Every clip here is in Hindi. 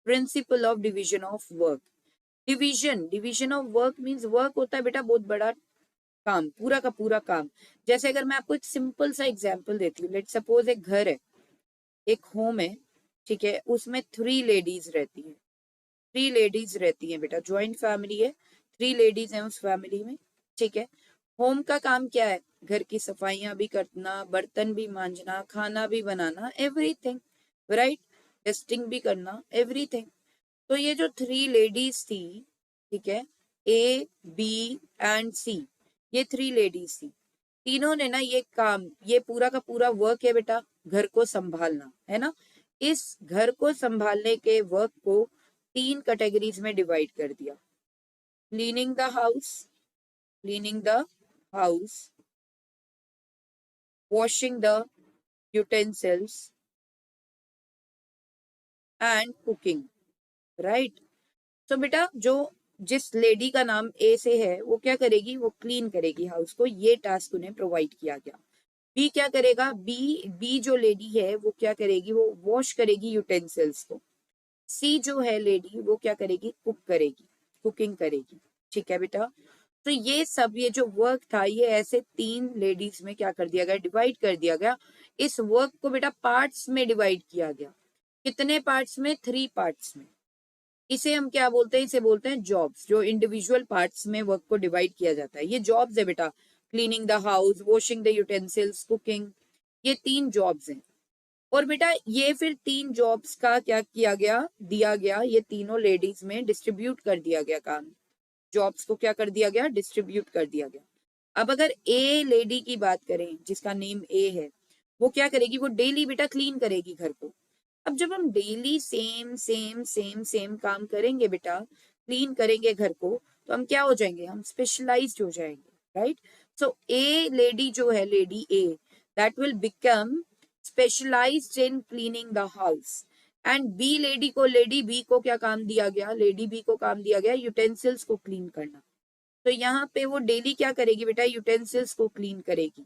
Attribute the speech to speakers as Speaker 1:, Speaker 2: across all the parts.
Speaker 1: Principle of division of work. Division of work means work होता है बेटा बहुत बड़ा काम, पूरा का पूरा काम। जैसे अगर मैं आपको एक सिंपल सा एग्जांपल देती हूँ, लेट सपोज एक घर है, एक होम है, ठीक है, उसमें 3 लेडीज रहती हैं। 3 लेडीज रहती हैं बेटा, ज्वाइंट फैमिली है, 3 लेडीज हैं उस फैमिली में, ठीक है। होम का काम क्या है? घर की सफाइयां भी करना, बर्तन भी मांजना, खाना भी बनाना, एवरीथिंग, राइट, डस्टिंग भी करना, एवरीथिंग। तो ये जो 3 लेडीज थी, ठीक है, ए बी एंड सी, ये 3 लेडीज थी। तीनों ने ना ये काम, ये पूरा का पूरा वर्क है बेटा घर को संभालना, है ना। इस घर को संभालने के वर्क को 3 कैटेगरीज में डिवाइड कर दिया। Cleaning the house, cleaning the house, washing the utensils and cooking, right. तो बेटा जो जिस लेडी का नाम ए से है वो क्या करेगी? वो क्लीन करेगी हाउस को, ये टास्क उन्हें प्रोवाइड किया गया। बी क्या करेगा? बी जो लेडी है वो क्या करेगी? वो वॉश करेगी यूटेंसिल्स को। सी जो है लेडी वो क्या करेगी? कुक करेगी, कुकिंग करेगी, ठीक है बेटा। तो ये सब, ये जो वर्क था, ये ऐसे 3 लेडीज में क्या कर दिया गया? डिवाइड कर दिया गया। इस वर्क को बेटा पार्ट्स में डिवाइड किया गया। कितने पार्ट्स में? 3 पार्ट्स में। इसे हम क्या बोलते हैं? इसे बोलते हैं जॉब्स। जो इंडिविजुअल पार्ट्स में वर्क को डिवाइड किया जाता है, ये जॉब्स है बेटा। Cleaning the house, washing the utensils, cooking, ये 3 जॉब्स हैं। और बेटा ये फिर 3 जॉब्स का क्या किया गया? दिया गया, ये तीनों लेडीज में डिस्ट्रीब्यूट कर दिया गया काम। जॉब्स को क्या कर दिया गया? डिस्ट्रीब्यूट कर दिया गया। अब अगर ए लेडी की बात करें, जिसका नेम ए है, वो क्या करेगी? वो डेली बेटा क्लीन करेगी घर को। अब जब हम daily same same same same काम करेंगे बेटा, क्लीन करेंगे घर को, तो हम क्या हो जाएंगे? हम स्पेशलाइज्ड हो जाएंगे, राइट। सो ए लेडी जो है, lady A, that will become specialised in cleaning the house. And B lady को, लेडी बी को क्या काम दिया गया? लेडी बी को काम दिया गया यूटेंसिल्स को क्लीन करना। तो यहाँ पे वो डेली क्या करेगी बेटा? यूटेंसिल्स को क्लीन करेगी।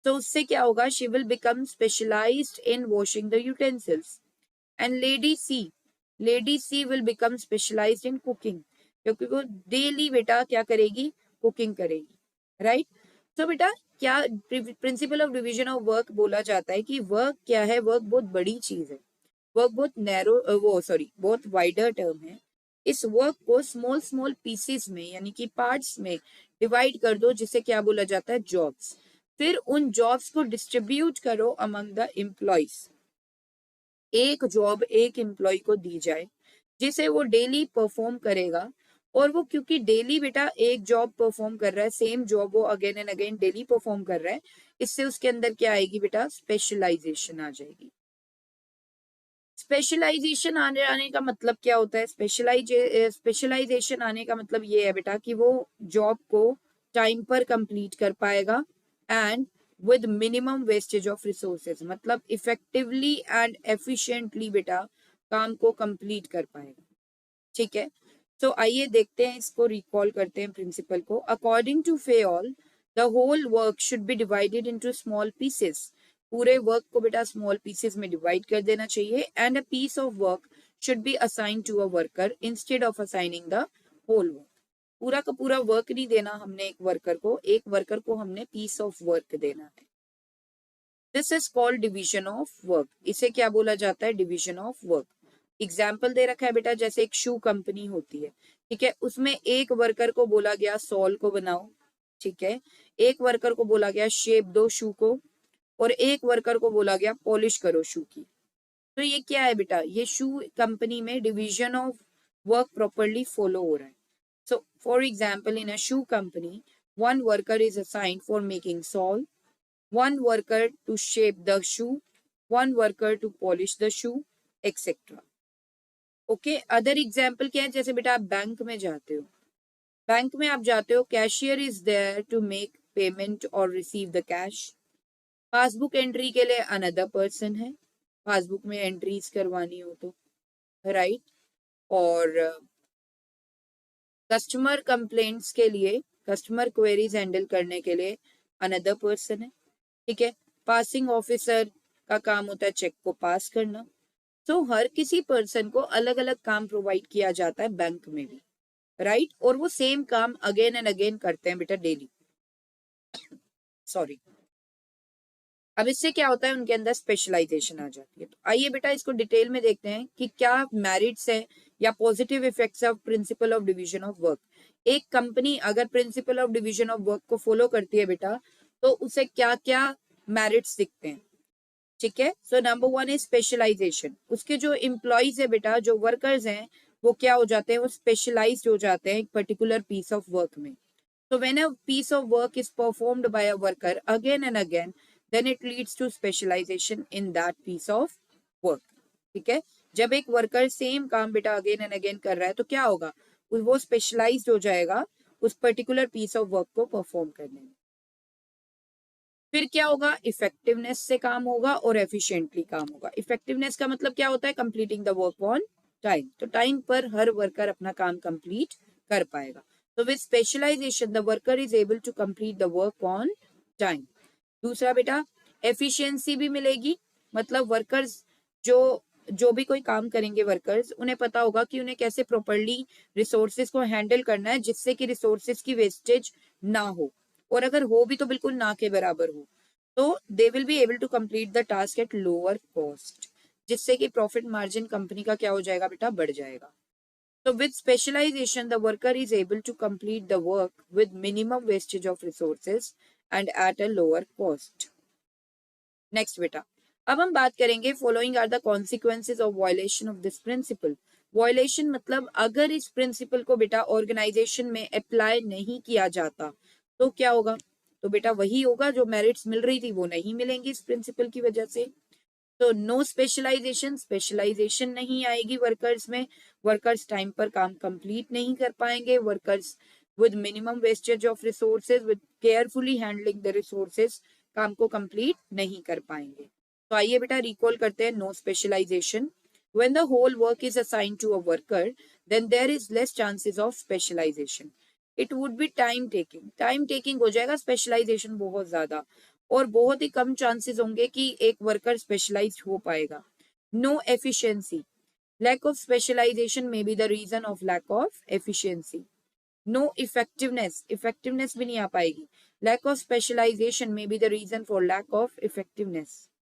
Speaker 1: तो उससे क्या होगा? She will become specialised in washing the utensils. And lady C will become specialised in cooking, क्योंकि वो डेली बेटा क्या करेगी? कुकिंग करेगी, राइट। तो बेटा क्या principle of division of work बोला जाता है कि वर्क क्या है? वर्क बहुत बड़ी चीज है। वर्क बहुत नैरो, वो सॉरी, बहुत वाइडर टर्म है। इस वर्क को स्मॉल स्मॉल पीसेस में, यानी कि पार्ट्स में डिवाइड कर दो, जिसे क्या बोला जाता है? जॉब्स। फिर उन जॉब्स को डिस्ट्रीब्यूट करो अमंग द एम्प्लॉयज। एक जॉब एक एम्प्लॉय को दी जाए, जिसे वो डेली परफॉर्म करेगा। और वो क्योंकि डेली बेटा एक जॉब परफॉर्म कर रहा है, सेम जॉब वो again and again daily perform कर रहा है, इससे उसके अंदर क्या आएगी बेटा? स्पेशलाइजेशन आ जाएगी। स्पेशलाइजेशन आने का मतलब क्या होता है? स्पेशलाइजेशन आने का मतलब ये है बेटा कि वो जॉब को टाइम पर कंप्लीट कर पाएगा and with minimum wastage of resources, मतलब इफेक्टिवली एंड एफिशिएंटली बेटा काम को कंप्लीट कर पाएगा, ठीक है। तो आइए देखते हैं, इसको रिकॉल करते हैं प्रिंसिपल को। According to Fayol, the whole work should be divided into small pieces. पूरे वर्क को बेटा स्मॉल पीसेस में डिवाइड कर देना चाहिए। And a piece of work should be assigned to a worker instead of assigning the whole work. पूरा का पूरा वर्क नहीं देना हमने एक वर्कर को, एक वर्कर को हमने पीस ऑफ वर्क देना है। This is called division of work. इसे क्या बोला जाता है? Division of work. एग्जाम्पल दे रखा है बेटा, जैसे एक शू कंपनी होती है, ठीक है, उसमें एक वर्कर को बोला गया सॉल को बनाओ, ठीक है, एक वर्कर को बोला गया शेप दो शू को, और एक वर्कर को बोला गया पॉलिश करो शू की। तो ये क्या है बेटा? ये शू कंपनी में division of work properly follow हो रहा है। So for example, in a shoe company, one worker is assigned for making sole, one worker to shape the shoe, one worker to polish the shoe, etc. Okay, other example क्या है? जैसे बेटा आप बैंक में जाते हो, बैंक में आप जाते हो, cashier is there to make payment और receive the cash. Passbook entry के लिए अनदर पर्सन है, पासबुक में एंट्रीज करवानी हो तो, राइट। और कस्टमर कंप्लेंट्स के लिए, कस्टमर क्वेरीज हैंडल करने के लिए अनदर पर्सन है, ठीक है। पासिंग ऑफिसर का काम होता है चेक को पास करना। सो हर किसी पर्सन को अलग अलग काम प्रोवाइड किया जाता है बैंक में भी, राइट, और वो सेम काम अगेन एंड अगेन करते हैं बेटा डेली। सॉरी। अब इससे क्या होता है, उनके अंदर स्पेशलाइजेशन आ जाती है। तो आइए बेटा इसको डिटेल में देखते हैं कि क्या मेरिट्स है या positive effects of principle of division of work. एक कंपनी अगर principle of division of work को फॉलो करती है बेटा, तो उसे क्या क्या मेरिट्स दिखते हैं, ठीक है। So number one is specialisation. उसके जो एम्प्लॉयज है बेटा, जो वर्कर्स हैं, वो क्या हो जाते हैं, वो स्पेशलाइज्ड हो जाते हैं एक पर्टिकुलर पीस ऑफ वर्क में। So when a piece of work is performed by a worker again and again, then it leads to specialization in that piece of work. ठीक है। जब एक वर्कर सेम काम बेटा अगेन एंड अगेन कर रहा है तो क्या होगा, वो स्पेशलाइज्ड हो जाएगा उस पर्टिकुलर पीस ऑफ वर्क को परफॉर्म करने में। फिर क्या होगा, इफेक्टिवनेस से काम होगा और एफिशिएंटली काम होगा। इफेक्टिवनेस का मतलब क्या होता है, completing the work on time. तो टाइम पर हर वर्कर अपना काम कंप्लीट कर पाएगा। तो with specialisation the worker is able to complete the work on time. दूसरा बेटा, एफिशिएंसी भी मिलेगी, मतलब वर्कर्स जो जो भी कोई काम करेंगे वर्कर्स, उन्हें पता होगा कि उन्हें कैसे प्रॉपर्ली रिसोर्सेज को हैंडल करना है, जिससे कि रिसोर्सेज की वेस्टेज ना हो, और अगर हो भी तो बिल्कुल ना के बराबर हो। तो they will be able to complete the task at lower cost, जिससे कि प्रॉफिट मार्जिन कंपनी का क्या हो जाएगा बेटा, बढ़ जाएगा। So with specialization, the worker is able to complete the work with minimum wastage of resources and at a lower cost. Next बेटा, अब हम बात करेंगे following are the consequences of violation of this principle. Violation मतलब अगर इस प्रिंसिपल को बेटा ऑर्गेनाइजेशन में अप्लाई नहीं किया जाता तो क्या होगा, तो बेटा वही होगा, जो मेरिट्स मिल रही थी वो नहीं मिलेंगी इस प्रिंसिपल की वजह से। तो नो स्पेशलाइजेशन, स्पेशलाइजेशन नहीं आएगी वर्कर्स में, वर्कर्स टाइम पर काम कंप्लीट नहीं कर पाएंगे, workers with minimum wastage of resources, with carefully handling the resources काम को कंप्लीट नहीं कर पाएंगे। तो आइए बेटा रिकॉल करते हैं, no specialisation, when the whole work is assigned to a worker, then there is less chances of specialization. It would be time taking, time taking हो जाएगा स्पेशलाइजेशन बहुत ज्यादा, और बहुत ही कम चांसेस होंगे कि एक वर्कर स्पेशलाइज हो पाएगा। No efficiency, lack of specialisation may be the reason of lack of efficiency. No effectiveness, effectiveness भी नहीं आ पाएगी, lack of specialisation may be the reason for lack of effectiveness.